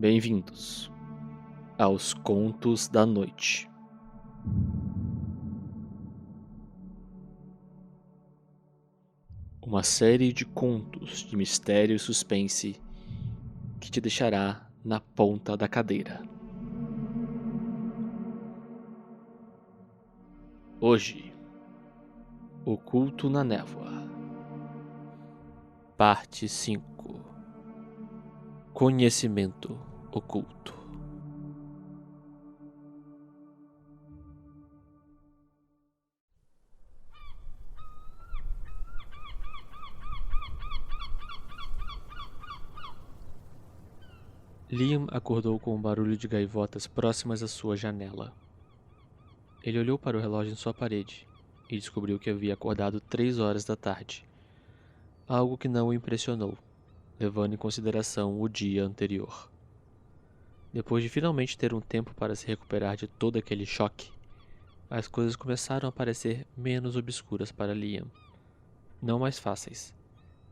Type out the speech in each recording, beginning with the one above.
Bem-vindos aos Contos da Noite. Uma série de contos de mistério e suspense que te deixará na ponta da cadeira. Hoje, Oculto na Névoa, Parte 5. Conhecimento Oculto. Liam acordou com um barulho de gaivotas próximas à sua janela. Ele olhou para o relógio em sua parede e descobriu que havia acordado 3 horas da tarde, algo que não o impressionou, levando em consideração o dia anterior. Depois de finalmente ter um tempo para se recuperar de todo aquele choque, as coisas começaram a parecer menos obscuras para Liam. Não mais fáceis,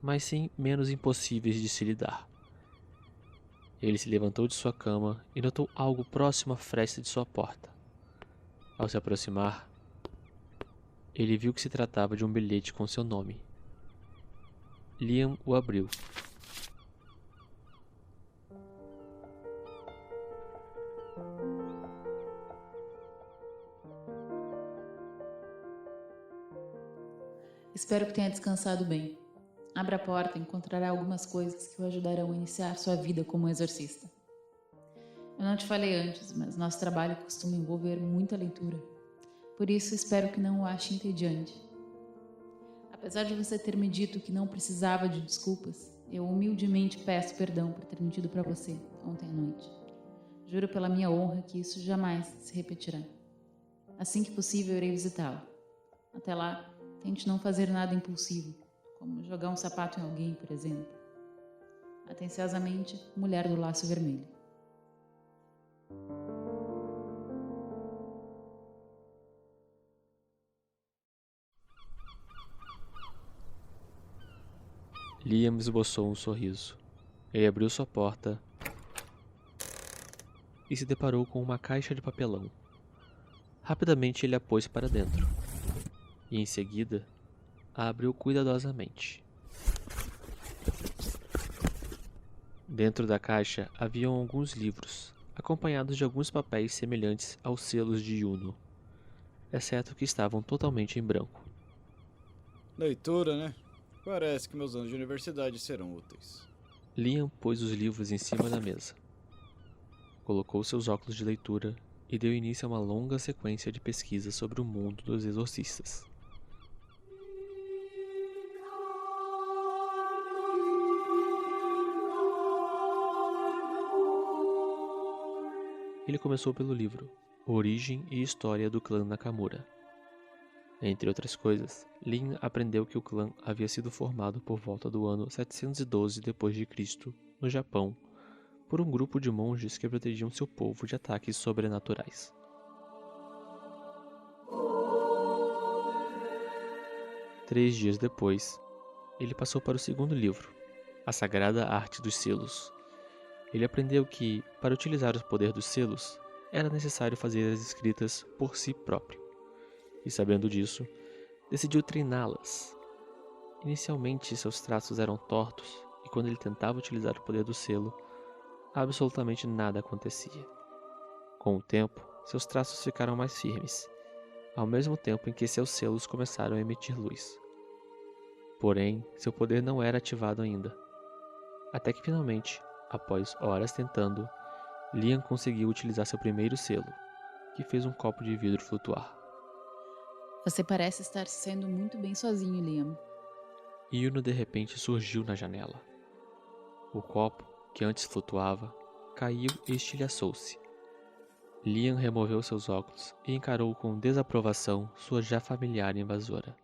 mas sim menos impossíveis de se lidar. Ele se levantou de sua cama e notou algo próximo à fresta de sua porta. Ao se aproximar, ele viu que se tratava de um bilhete com seu nome. Liam o abriu. Espero que tenha descansado bem. Abra a porta e encontrará algumas coisas que o ajudarão a iniciar sua vida como exorcista. Eu não te falei antes, mas nosso trabalho costuma envolver muita leitura. Por isso, espero que não o ache entediante. Apesar de você ter me dito que não precisava de desculpas, eu humildemente peço perdão por ter mentido para você ontem à noite. Juro pela minha honra que isso jamais se repetirá. Assim que possível, eu irei visitá-lo. Até lá, tente não fazer nada impulsivo, como jogar um sapato em alguém, por exemplo. Atenciosamente, Mulher do Laço Vermelho. Liam esboçou um sorriso. Ele abriu sua porta e se deparou com uma caixa de papelão. Rapidamente ele a pôs para dentro e, em seguida, a abriu cuidadosamente. Dentro da caixa haviam alguns livros, acompanhados de alguns papéis semelhantes aos selos de Juno, exceto que estavam totalmente em branco. Leitura, né? Parece que meus anos de universidade serão úteis. Liam pôs os livros em cima da mesa. Colocou seus óculos de leitura e deu início a uma longa sequência de pesquisas sobre o mundo dos exorcistas. Ele começou pelo livro Origem e História do Clã Nakamura. Entre outras coisas, Liam aprendeu que o clã havia sido formado por volta do ano 712 d.C., no Japão, por um grupo de monges que protegiam seu povo de ataques sobrenaturais. Três dias depois, ele passou para o segundo livro, A Sagrada Arte dos Selos. Ele aprendeu que, para utilizar o poder dos selos, era necessário fazer as escritas por si próprio. E sabendo disso, decidiu treiná-las. Inicialmente, seus traços eram tortos, e quando ele tentava utilizar o poder do selo, absolutamente nada acontecia. Com o tempo, seus traços ficaram mais firmes, ao mesmo tempo em que seus selos começaram a emitir luz. Porém, seu poder não era ativado ainda. Até que finalmente, após horas tentando, Liam conseguiu utilizar seu primeiro selo, que fez um copo de vidro flutuar. Você parece estar se saindo muito bem sozinho, Liam. Yuno de repente surgiu na janela. O copo, que antes flutuava, caiu e estilhaçou-se. Liam removeu seus óculos e encarou com desaprovação sua já familiar invasora.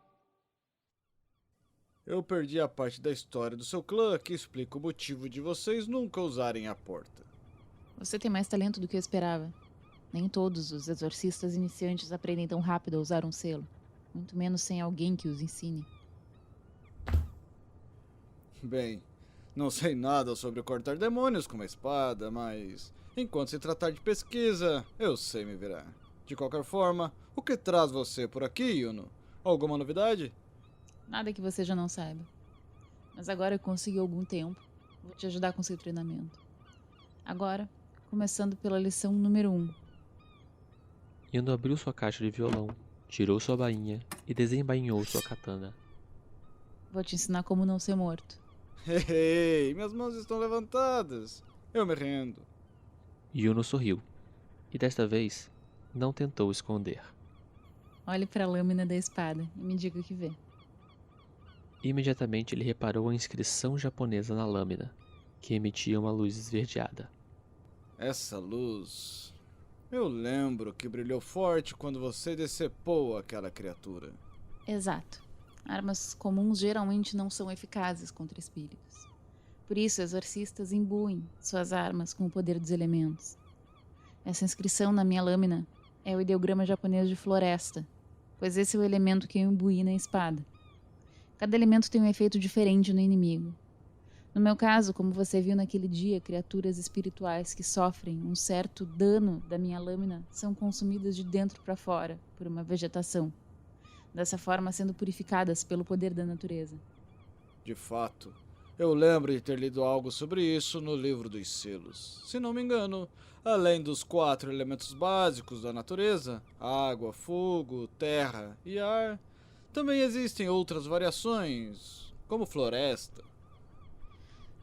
Eu perdi a parte da história do seu clã que explica o motivo de vocês nunca usarem a porta. Você tem mais talento do que eu esperava. Nem todos os exorcistas iniciantes aprendem tão rápido a usar um selo, muito menos sem alguém que os ensine. Bem, Não sei nada sobre cortar demônios com uma espada, mas enquanto se tratar de pesquisa, eu sei me virar. De qualquer forma, o que traz você por aqui, Yuno? Alguma novidade? Nada que você já não saiba. Mas agora eu consegui algum tempo. Vou te ajudar com seu treinamento. Agora, começando pela lição número 1. Yuno abriu sua caixa de violão, tirou sua bainha e desembainhou sua katana. Vou te ensinar como não ser morto. Ei, minhas mãos estão levantadas. Eu me rendo. Yuno sorriu, e desta vez não tentou esconder. Olhe para a lâmina da espada e me diga o que vê. Imediatamente ele reparou a inscrição japonesa na lâmina, que emitia uma luz esverdeada. Essa luz... Eu lembro que brilhou forte quando você decepou aquela criatura. Exato. Armas comuns geralmente não são eficazes contra espíritos. Por isso, exorcistas imbuem suas armas com o poder dos elementos. Essa inscrição na minha lâmina é o ideograma japonês de floresta, pois esse é o elemento que eu imbuí na espada. Cada elemento tem um efeito diferente no inimigo. No meu caso, como você viu naquele dia, criaturas espirituais que sofrem um certo dano da minha lâmina são consumidas de dentro para fora por uma vegetação, dessa forma sendo purificadas pelo poder da natureza. De fato, eu lembro de ter lido algo sobre isso no livro dos selos. Se não me engano, além dos 4 elementos básicos da natureza, água, fogo, terra e ar, também existem outras variações, como floresta.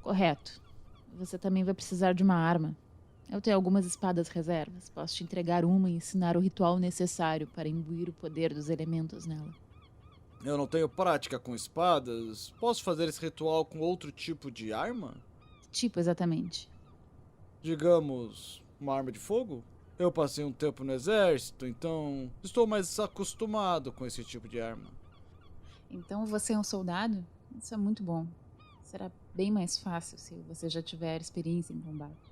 Correto. Você também vai precisar de uma arma. Eu tenho algumas espadas reservas. Posso te entregar uma e ensinar o ritual necessário para imbuir o poder dos elementos nela. Eu não tenho prática com espadas. Posso fazer esse ritual com outro tipo de arma? Que tipo exatamente? Digamos, uma arma de fogo? Eu passei um tempo no exército, então estou mais acostumado com esse tipo de arma. Então você é um soldado? Isso é muito bom. Será bem mais fácil se você já tiver experiência em combate.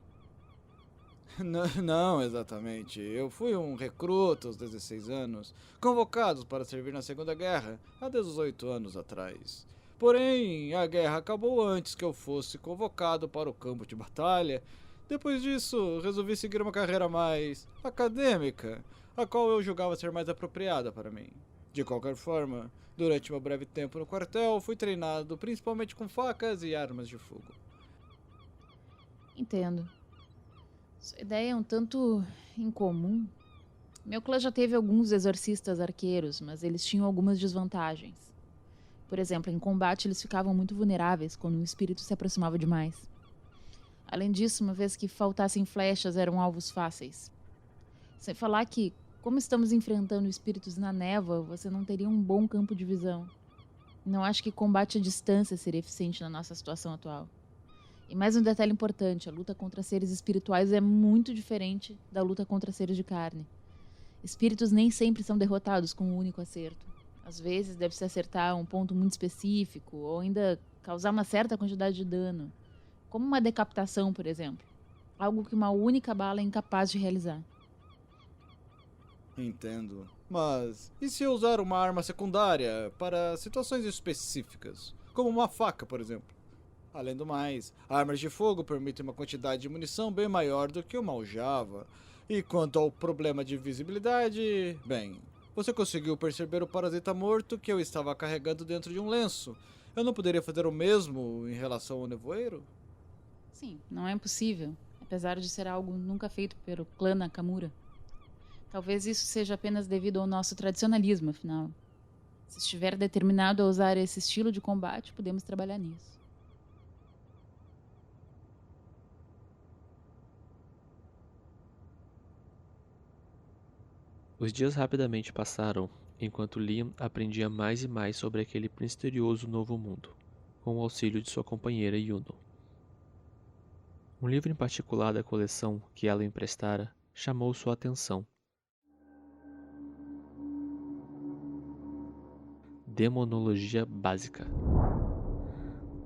Não, exatamente. Eu fui um recruta aos 16 anos, convocado para servir na Segunda Guerra há 18 anos atrás. Porém, a guerra acabou antes que eu fosse convocado para o campo de batalha. Depois disso, resolvi seguir uma carreira mais acadêmica, a qual eu julgava ser mais apropriada para mim. De qualquer forma, durante meu breve tempo no quartel, fui treinado principalmente com facas e armas de fogo. Entendo. Sua ideia é um tanto incomum. Meu clã já teve alguns exorcistas arqueiros, mas eles tinham algumas desvantagens. Por exemplo, em combate eles ficavam muito vulneráveis quando o espírito se aproximava demais. Além disso, uma vez que faltassem flechas, eram alvos fáceis. Sem falar que, como estamos enfrentando espíritos na névoa, você não teria um bom campo de visão. Não acho que combate à distância seria eficiente na nossa situação atual. E mais um detalhe importante, a luta contra seres espirituais é muito diferente da luta contra seres de carne. Espíritos nem sempre são derrotados com um único acerto. Às vezes deve-se acertar um ponto muito específico, ou ainda causar uma certa quantidade de dano. Como uma decapitação, por exemplo. Algo que uma única bala é incapaz de realizar. Entendo. Mas e se eu usar uma arma secundária para situações específicas? Como uma faca, por exemplo? Além do mais, armas de fogo permitem uma quantidade de munição bem maior do que uma aljava. E quanto ao problema de visibilidade, bem, você conseguiu perceber o parasita morto que eu estava carregando dentro de um lenço. Eu não poderia fazer o mesmo em relação ao nevoeiro? Sim, não é impossível, apesar de ser algo nunca feito pelo clã Nakamura. Talvez isso seja apenas devido ao nosso tradicionalismo, afinal. Se estiver determinado a usar esse estilo de combate, podemos trabalhar nisso. Os dias rapidamente passaram, enquanto Liam aprendia mais e mais sobre aquele misterioso novo mundo, com o auxílio de sua companheira Yuno. Um livro em particular da coleção que ela emprestara chamou sua atenção. Demonologia Básica.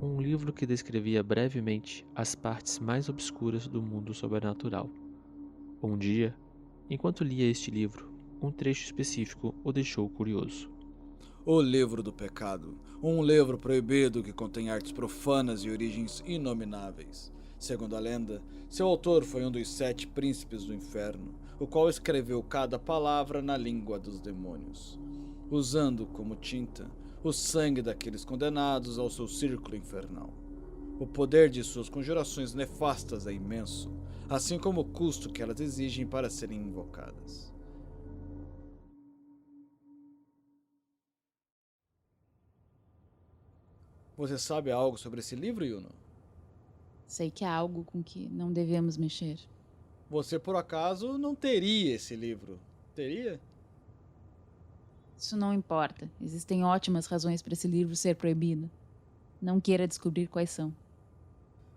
Um livro que descrevia brevemente as partes mais obscuras do mundo sobrenatural. Um dia, enquanto lia este livro, um trecho específico o deixou curioso. O Livro do Pecado, um livro proibido que contém artes profanas e origens inomináveis. Segundo a lenda, seu autor foi um dos 7 príncipes do inferno, o qual escreveu cada palavra na língua dos demônios, usando como tinta o sangue daqueles condenados ao seu círculo infernal. O poder de suas conjurações nefastas é imenso, assim como o custo que elas exigem para serem invocadas. Você sabe algo sobre esse livro, Yuno? Sei que há algo com que não devemos mexer. Você, por acaso, não teria esse livro, teria? Isso não importa. Existem ótimas razões para esse livro ser proibido. Não queira descobrir quais são.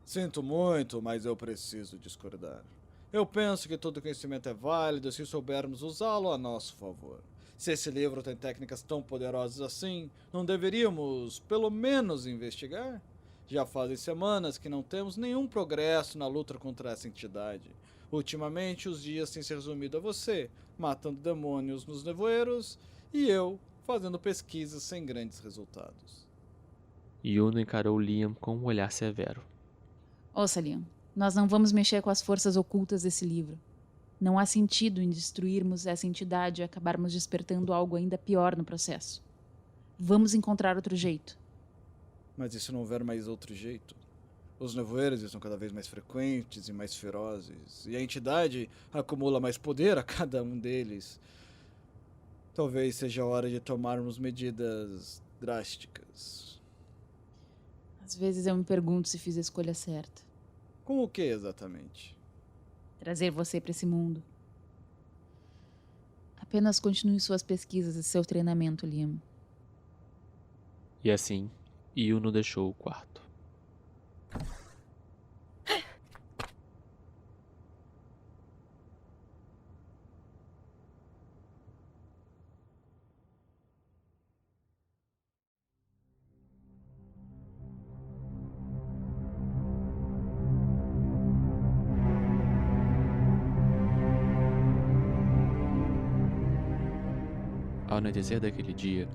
Sinto muito, mas eu preciso discordar. Eu penso que todo conhecimento é válido se soubermos usá-lo a nosso favor. Se esse livro tem técnicas tão poderosas assim, não deveríamos, pelo menos, investigar? Já fazem semanas que não temos nenhum progresso na luta contra essa entidade. Ultimamente, os dias têm se resumido a você, matando demônios nos nevoeiros, e eu, fazendo pesquisas sem grandes resultados. Yuno encarou Liam com um olhar severo. Ouça, Liam, nós não vamos mexer com as forças ocultas desse livro. Não há sentido em destruirmos essa entidade e acabarmos despertando algo ainda pior no processo. Vamos encontrar outro jeito. Mas e se não houver mais outro jeito? Os nevoeiros estão cada vez mais frequentes e mais ferozes, e a entidade acumula mais poder a cada um deles. Talvez seja a hora de tomarmos medidas drásticas. Às vezes eu me pergunto se fiz a escolha certa. Com o que exatamente? Trazer você para esse mundo. Apenas continue suas pesquisas e seu treinamento, Liam. E assim, Yuno deixou o quarto. Ao anoitecer daquele dia,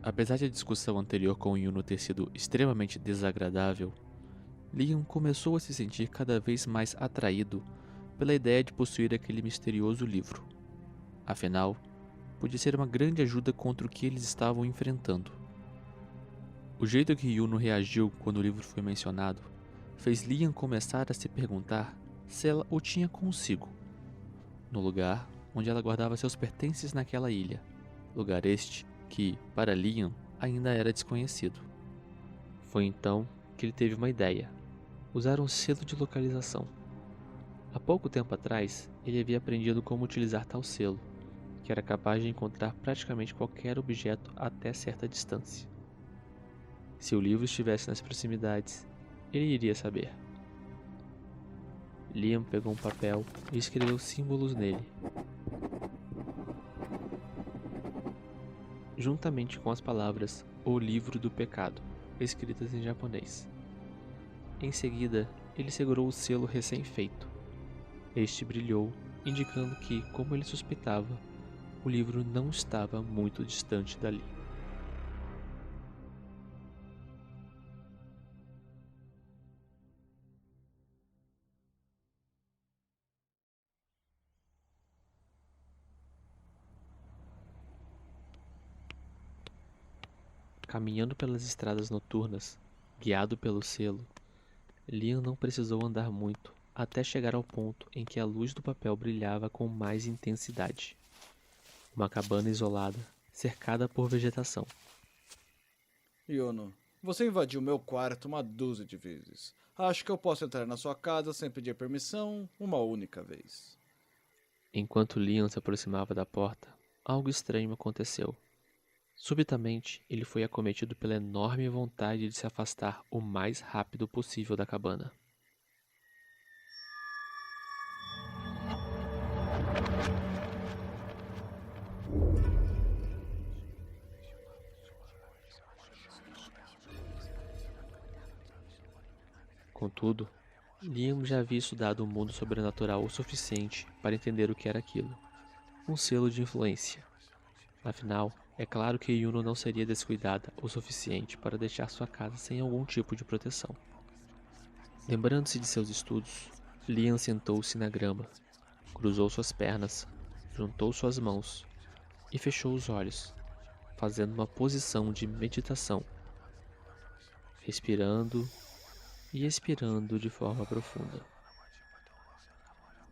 apesar de a discussão anterior com Yuno ter sido extremamente desagradável, Liam começou a se sentir cada vez mais atraído pela ideia de possuir aquele misterioso livro. Afinal, podia ser uma grande ajuda contra o que eles estavam enfrentando. O jeito que Yuno reagiu quando o livro foi mencionado fez Liam começar a se perguntar se ela o tinha consigo, no lugar onde ela guardava seus pertences naquela ilha. Lugar este que, para Liam, ainda era desconhecido. Foi então que ele teve uma ideia: usar um selo de localização. Há pouco tempo atrás, ele havia aprendido como utilizar tal selo, que era capaz de encontrar praticamente qualquer objeto até certa distância. Se o livro estivesse nas proximidades, ele iria saber. Liam pegou um papel e escreveu símbolos nele, juntamente com as palavras "O Livro do Pecado", escritas em japonês. Em seguida, ele segurou o selo recém-feito. Este brilhou, indicando que, como ele suspeitava, o livro não estava muito distante dali. Caminhando pelas estradas noturnas, guiado pelo selo, Liam não precisou andar muito até chegar ao ponto em que a luz do papel brilhava com mais intensidade. Uma cabana isolada, cercada por vegetação. Yuno, você invadiu meu quarto uma dúzia de vezes. Acho que eu posso entrar na sua casa sem pedir permissão uma única vez. Enquanto Liam se aproximava da porta, algo estranho aconteceu. Subitamente, ele foi acometido pela enorme vontade de se afastar o mais rápido possível da cabana. Contudo, Liam já havia estudado o mundo sobrenatural o suficiente para entender o que era aquilo. Um selo de influência. Afinal, É claro que Yuno não seria descuidada o suficiente para deixar sua casa sem algum tipo de proteção. Lembrando-se de seus estudos, Liam sentou-se na grama, cruzou suas pernas, juntou suas mãos e fechou os olhos, fazendo uma posição de meditação, respirando e expirando de forma profunda.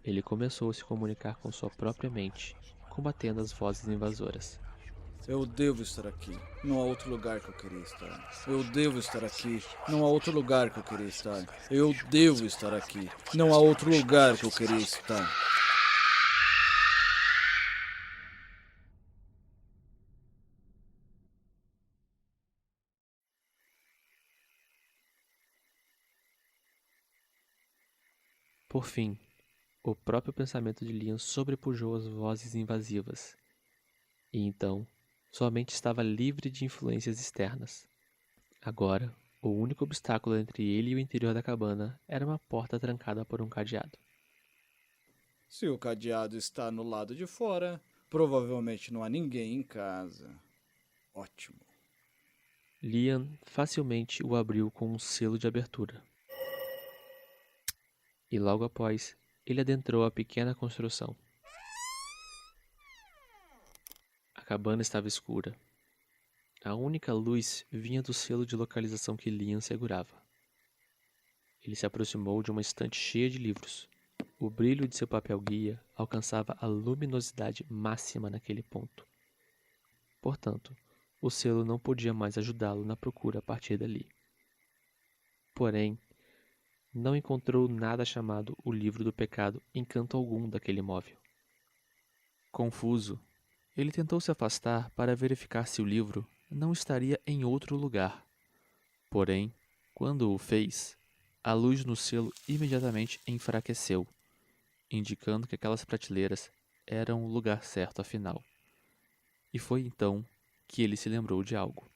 Ele começou a se comunicar com sua própria mente, combatendo as vozes invasoras. Eu devo estar aqui. Não há outro lugar que eu queria estar. Eu devo estar aqui. Não há outro lugar que eu queria estar. Eu devo estar aqui. Não há outro lugar que eu queria estar. Por fim, o próprio pensamento de Liam sobrepujou as vozes invasivas. E então, sua mente estava livre de influências externas. Agora, o único obstáculo entre ele e o interior da cabana era uma porta trancada por um cadeado. Se o cadeado está no lado de fora, provavelmente não há ninguém em casa. Ótimo. Liam facilmente o abriu com um selo de abertura. E logo após, ele adentrou a pequena construção. A cabana estava escura. A única luz vinha do selo de localização que Liam segurava. Ele se aproximou de uma estante cheia de livros. O brilho de seu papel-guia alcançava a luminosidade máxima naquele ponto. Portanto, o selo não podia mais ajudá-lo na procura a partir dali. Porém, não encontrou nada chamado o livro do pecado em canto algum daquele móvel. Confuso, ele tentou se afastar para verificar se o livro não estaria em outro lugar. Porém, quando o fez, a luz no selo imediatamente enfraqueceu, indicando que aquelas prateleiras eram o lugar certo afinal. E foi então que ele se lembrou de algo.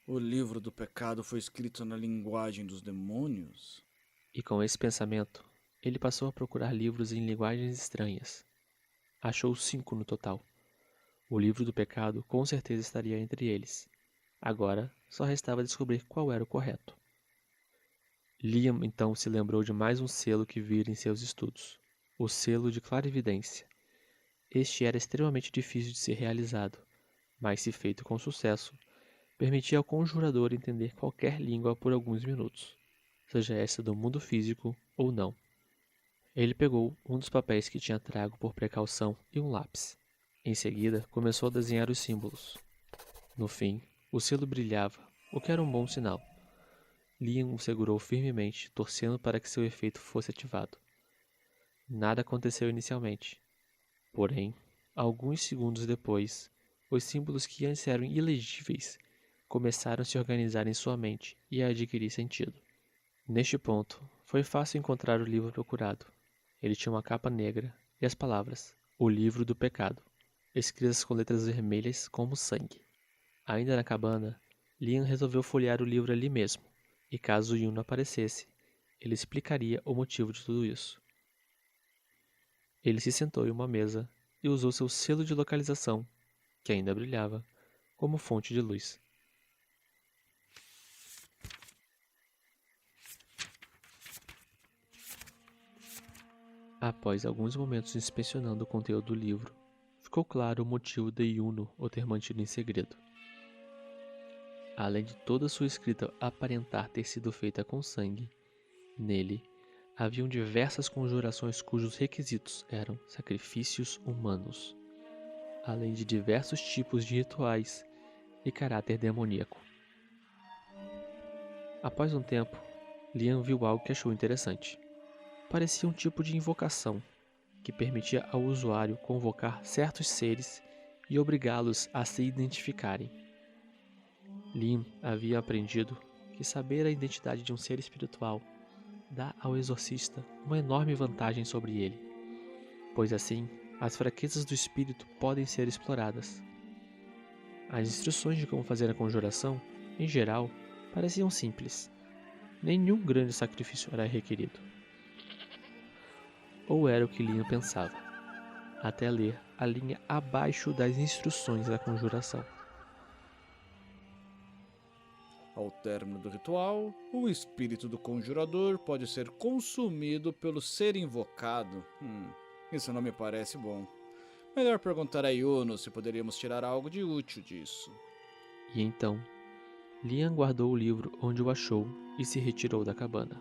O livro do pecado foi escrito na linguagem dos demônios? E com esse pensamento, ele passou a procurar livros em linguagens estranhas. Achou 5 no total. O livro do pecado com certeza estaria entre eles. Agora, só restava descobrir qual era o correto. Liam então se lembrou de mais um selo que vira em seus estudos. O selo de clarividência. Este era extremamente difícil de ser realizado, mas se feito com sucesso, permitia ao conjurador entender qualquer língua por alguns minutos, seja esta do mundo físico ou não. Ele pegou um dos papéis que tinha trago por precaução e um lápis. Em seguida, começou a desenhar os símbolos. No fim, o selo brilhava, o que era um bom sinal. Liam o segurou firmemente, torcendo para que seu efeito fosse ativado. Nada aconteceu inicialmente. Porém, alguns segundos depois, os símbolos que antes eram ilegíveis começaram a se organizar em sua mente e a adquirir sentido. Neste ponto, foi fácil encontrar o livro procurado. Ele tinha uma capa negra e as palavras, o livro do pecado, escritas com letras vermelhas como sangue. Ainda na cabana, Liam resolveu folhear o livro ali mesmo, e caso Yuno aparecesse, ele explicaria o motivo de tudo isso. Ele se sentou em uma mesa e usou seu selo de localização, que ainda brilhava, como fonte de luz. Após alguns momentos inspecionando o conteúdo do livro, ficou claro o motivo de Yuno o ter mantido em segredo. Além de toda sua escrita aparentar ter sido feita com sangue, nele haviam diversas conjurações cujos requisitos eram sacrifícios humanos, além de diversos tipos de rituais e caráter demoníaco. Após um tempo, Liam viu algo que achou interessante. Parecia um tipo de invocação, que permitia ao usuário convocar certos seres e obrigá-los a se identificarem. Liam havia aprendido que saber a identidade de um ser espiritual dá ao exorcista uma enorme vantagem sobre ele, pois assim as fraquezas do espírito podem ser exploradas. As instruções de como fazer a conjuração, em geral, pareciam simples. Nenhum grande sacrifício era requerido. Ou era o que Liam pensava, até ler a linha abaixo das instruções da conjuração. Ao término do ritual, o espírito do conjurador pode ser consumido pelo ser invocado. Isso não me parece bom. Melhor perguntar a Yuno se poderíamos tirar algo de útil disso. E então, Liam guardou o livro onde o achou e se retirou da cabana.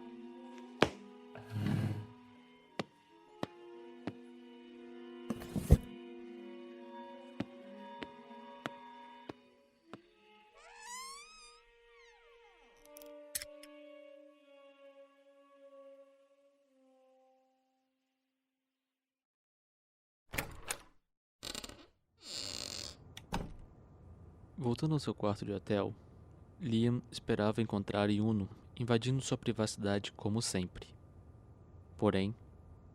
Voltando ao seu quarto de hotel, Liam esperava encontrar Yuno invadindo sua privacidade como sempre. Porém,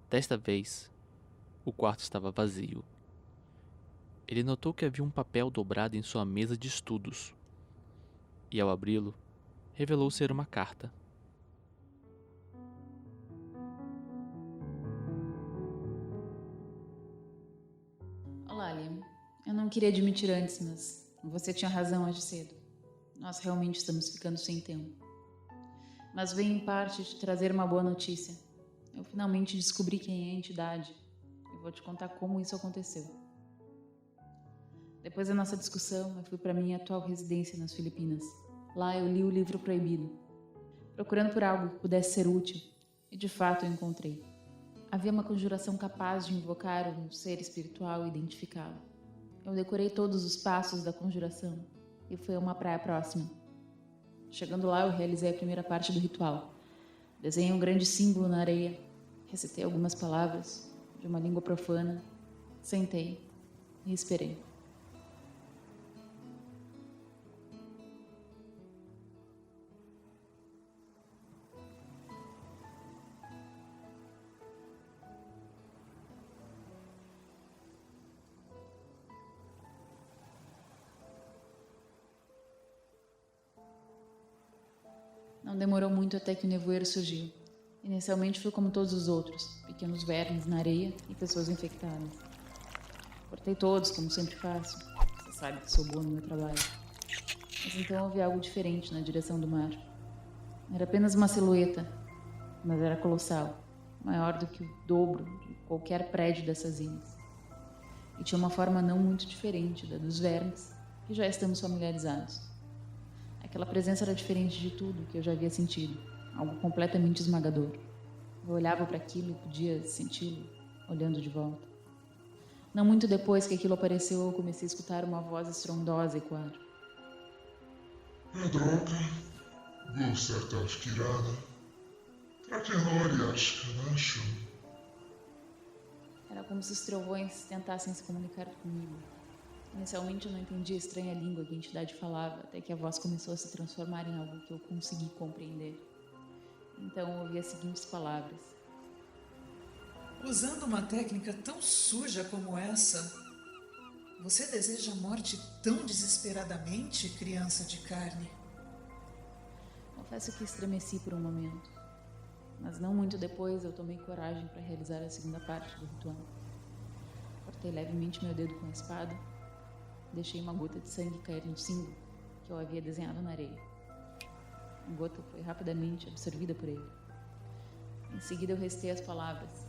desta vez, o quarto estava vazio. Ele notou que havia um papel dobrado em sua mesa de estudos. E ao abri-lo, revelou ser uma carta. Olá, Liam. Eu não queria admitir antes, mas você tinha razão hoje cedo. Nós realmente estamos ficando sem tempo. Mas venho em parte te trazer uma boa notícia. Eu finalmente descobri quem é a entidade e vou te contar como isso aconteceu. Depois da nossa discussão, eu fui para minha atual residência nas Filipinas. Lá eu li o livro proibido, procurando por algo que pudesse ser útil, e de fato eu encontrei. Havia uma conjuração capaz de invocar um ser espiritual e identificá-lo. Eu decorei todos os passos da conjuração e fui a uma praia próxima. Chegando lá, eu realizei a primeira parte do ritual. Desenhei um grande símbolo na areia, recitei algumas palavras de uma língua profana, sentei e esperei. Não demorou muito até que o nevoeiro surgiu. Inicialmente foi como todos os outros, pequenos vermes na areia e pessoas infectadas. Cortei todos, como sempre faço. Você sabe que sou boa no meu trabalho. Mas então houve algo diferente na direção do mar. Era apenas uma silhueta, mas era colossal, maior do que o dobro de qualquer prédio dessas ilhas. E tinha uma forma não muito diferente da dos vermes, que já estamos familiarizados. Aquela presença era diferente de tudo que eu já havia sentido, algo completamente esmagador. Eu olhava para aquilo e podia senti-lo olhando de volta. Não muito depois que aquilo apareceu, eu comecei a escutar uma voz estrondosa ecoar. Droga, você está irada. Trakenori, acho. Era como se os trovões tentassem se comunicar comigo. Inicialmente eu não entendia a estranha língua que a entidade falava, até que a voz começou a se transformar em algo que eu consegui compreender. Então eu ouvi as seguintes palavras. Usando uma técnica tão suja como essa, você deseja a morte tão desesperadamente, criança de carne? Confesso que estremeci por um momento, mas não muito depois eu tomei coragem para realizar a segunda parte do ritual. Cortei levemente meu dedo com a espada, deixei uma gota de sangue cair no símbolo que eu havia desenhado na areia. A gota foi rapidamente absorvida por ele. Em seguida eu recitei as palavras.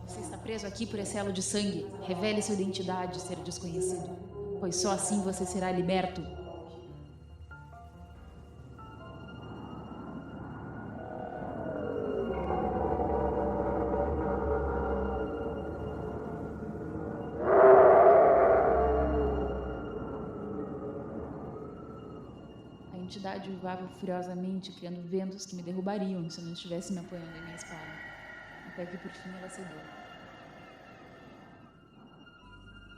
Você está preso aqui por esse elo de sangue. Revele sua identidade, ser desconhecido, pois só assim você será liberto. A entidade uivava furiosamente, criando ventos que me derrubariam se eu não estivesse me apoiando em minha espada. Até que por fim ela cedeu.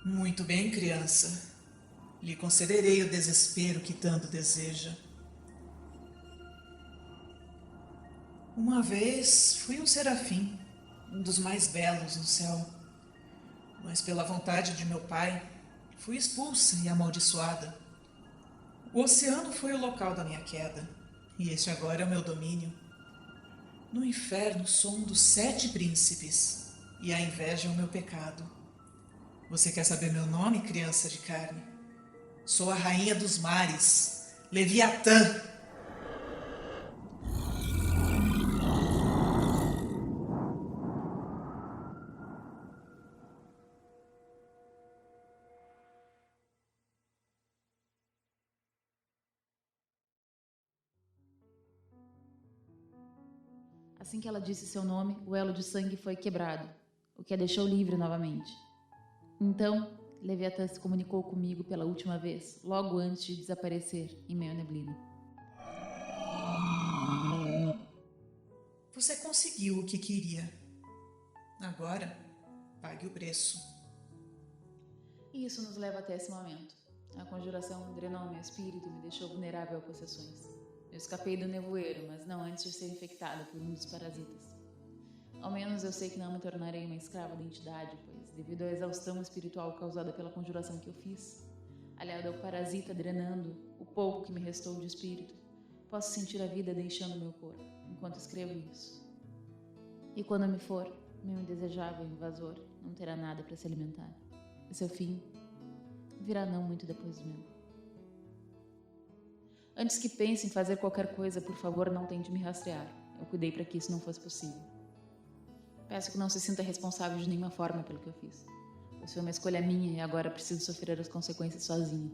Muito bem, criança. Lhe concederei o desespero que tanto deseja. Uma vez fui um serafim, um dos mais belos no céu. Mas pela vontade de meu pai, fui expulsa e amaldiçoada. O oceano foi o local da minha queda, e este agora é o meu domínio. No inferno sou um dos 7 príncipes, e a inveja é o meu pecado. Você quer saber meu nome, criança de carne? Sou a rainha dos mares, Leviatã. Assim que ela disse seu nome, o elo de sangue foi quebrado, o que a deixou livre novamente. Então, Leviatã se comunicou comigo pela última vez, logo antes de desaparecer em meio à neblina. Você conseguiu o que queria. Agora, pague o preço. E isso nos leva até esse momento. A conjuração drenou meu espírito e me deixou vulnerável a possessões. Eu escapei do nevoeiro, mas não antes de ser infectada por um dos parasitas. Ao menos eu sei que não me tornarei uma escrava da entidade, pois, devido à exaustão espiritual causada pela conjuração que eu fiz, aliado ao parasita drenando o pouco que me restou de espírito, posso sentir a vida deixando meu corpo, enquanto escrevo isso. E quando eu me for, meu indesejável invasor não terá nada para se alimentar. E seu fim virá não muito depois do meu. Antes que pense em fazer qualquer coisa, por favor, não tente me rastrear. Eu cuidei para que isso não fosse possível. Peço que não se sinta responsável de nenhuma forma pelo que eu fiz, pois foi uma escolha minha e agora preciso sofrer as consequências sozinha.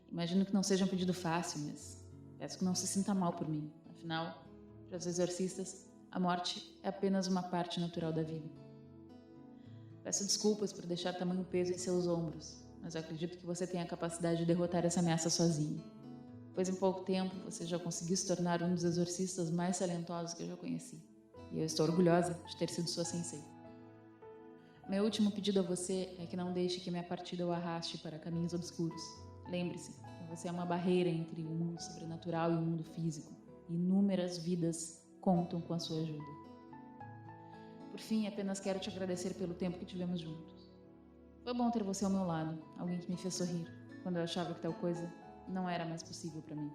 Imagino que não seja um pedido fácil, mas peço que não se sinta mal por mim. Afinal, para os exorcistas, a morte é apenas uma parte natural da vida. Peço desculpas por deixar tamanho peso em seus ombros, mas eu acredito que você tem a capacidade de derrotar essa ameaça sozinho. Pois em pouco tempo você já conseguiu se tornar um dos exorcistas mais talentosos que eu já conheci. E eu estou orgulhosa de ter sido sua sensei. Meu último pedido a você é que não deixe que minha partida o arraste para caminhos obscuros. Lembre-se que você é uma barreira entre o mundo sobrenatural e o mundo físico. E inúmeras vidas contam com a sua ajuda. Por fim, apenas quero te agradecer pelo tempo que tivemos juntos. Foi bom ter você ao meu lado, alguém que me fez sorrir, quando eu achava que tal coisa não era mais possível para mim.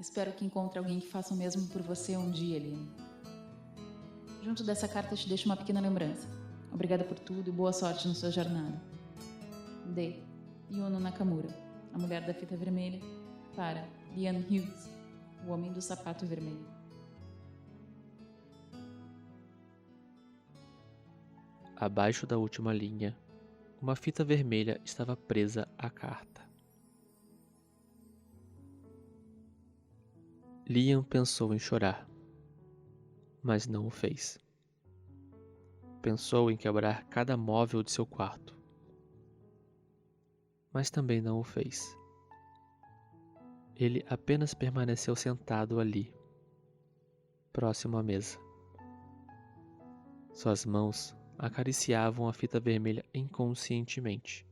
Espero que encontre alguém que faça o mesmo por você um dia, Lina. Junto dessa carta te deixo uma pequena lembrança. Obrigada por tudo e boa sorte na sua jornada. D. Yuno Nakamura, a mulher da fita vermelha, para Liam Hughes, o homem do sapato vermelho. Abaixo da última linha, uma fita vermelha estava presa à carta. Liam pensou em chorar, mas não o fez. Pensou em quebrar cada móvel de seu quarto, mas também não o fez. Ele apenas permaneceu sentado ali, próximo à mesa. Suas mãos acariciavam a fita vermelha inconscientemente,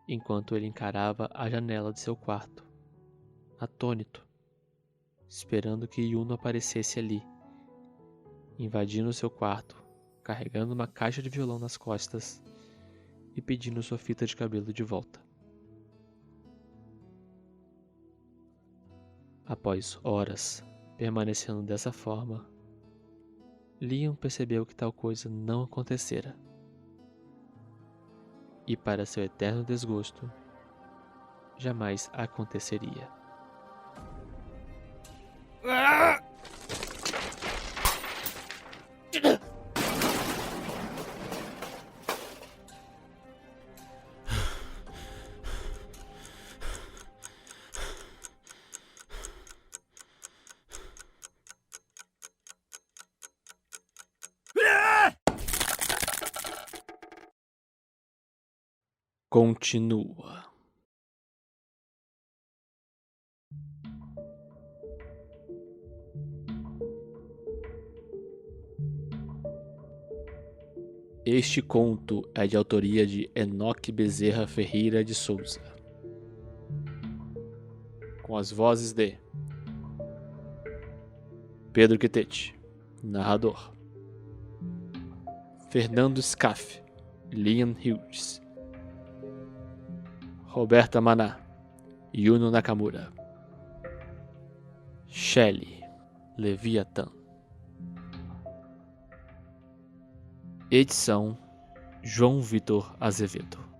enquanto ele encarava a janela de seu quarto, atônito, esperando que Yuno aparecesse ali, invadindo seu quarto, carregando uma caixa de violão nas costas e pedindo sua fita de cabelo de volta. Após horas permanecendo dessa forma, Liam percebeu que tal coisa não acontecera. E para seu eterno desgosto, jamais aconteceria. Continua. Este conto é de autoria de Enoque Bezerra Ferreira de Souza, com as vozes de Pedro Quitete, narrador, Fernando Scaff, Liam Hughes, Roberta Maná, Yuno Nakamura, Shelley, Leviatã. Edição João Vitor Azevedo.